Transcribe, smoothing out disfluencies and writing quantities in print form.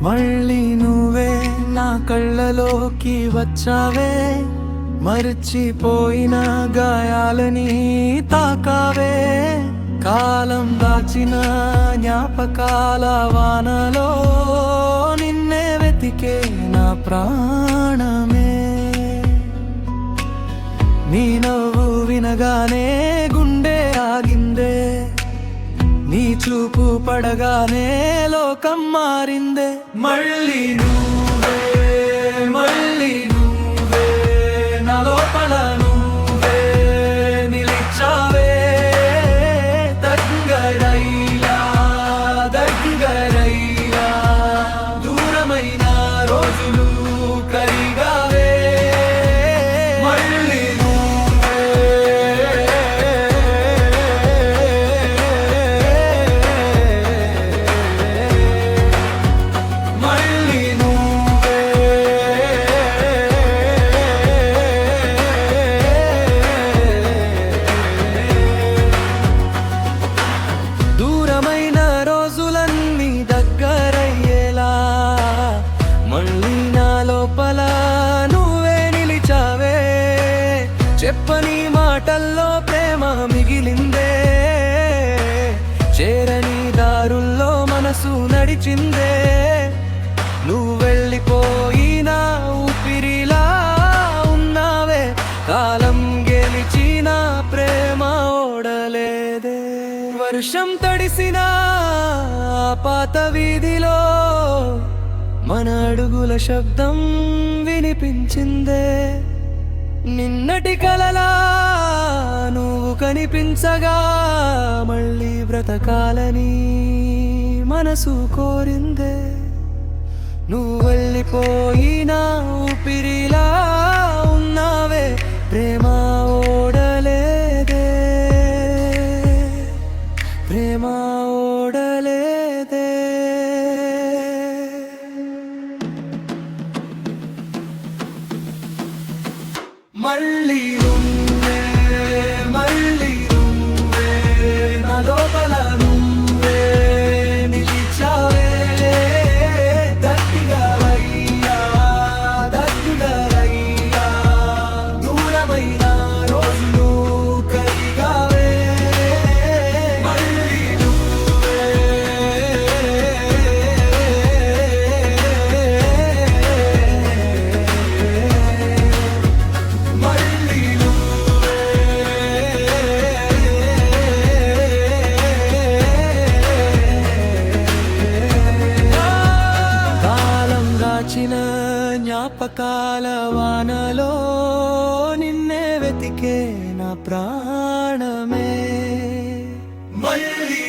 మళ్ళీ నువ్వే నా కళ్ళలోకి వచ్చావే, మరిచిపోయిన గాయాలని తాకావే. కాలం దాచిన జ్ఞాపకాల వానలో నిన్నే వెతికే నా ప్రాణమే. నీ నవ్వు వినగానే గుండె ఆగిందే, నీ చూపు పడగానే లోకం మారిందే. మళ్ళీ నువ్వే మళ్ళీ నువ్వే నా లోపల నువ్వే నిలిచావే. దగ్గరైలా దగ్గరైలా దూరమైన రోజులు కరిగావే. మళ్ళీ దూరమైన రోజులన్నీ దగ్గరయ్యేలా మళ్ళీ నా లోపల నువ్వే నిలిచావే. చెప్పని మాటల్లో ప్రేమ మిగిలిందే, చేరని దారుల్లో మనసు నడిచిందే. నువ్వు వెళ్ళిపోయిన ఊపిరిలా ఉన్నావే, కాలం గెలిచిన ప్రేమ ఓడలేదే. వర్షం తడిసిన పాత వీధిలో మన అడుగుల శబ్దం వినిపించిందే. నిన్నటి కలలా నువ్వు కనిపించగా మళ్ళీ బ్రతకాలని మనసు కోరిందే. నువ్వు వెళ్ళిపోయిన ఊపిరిలా ఉన్నావే, ప్రేమ ఓడలేదే, ప్రేమ ఓడలేదే. మళ్ళీ నువ్వే మళ్ళీ నువ్వే నా లోపల నువ్వే నిలిచావే. దగ్గరయ్యా దగ్గరయ్యా దూరమైన రోజులు కరిగావే. మళ్ళీ నువ్వే మళ్ళీ నువ్వే కాలం దాచిన జ్ఞాపకాల వానలో నిన్నే వెతికే నా ప్రాణమే. మళ్ళీ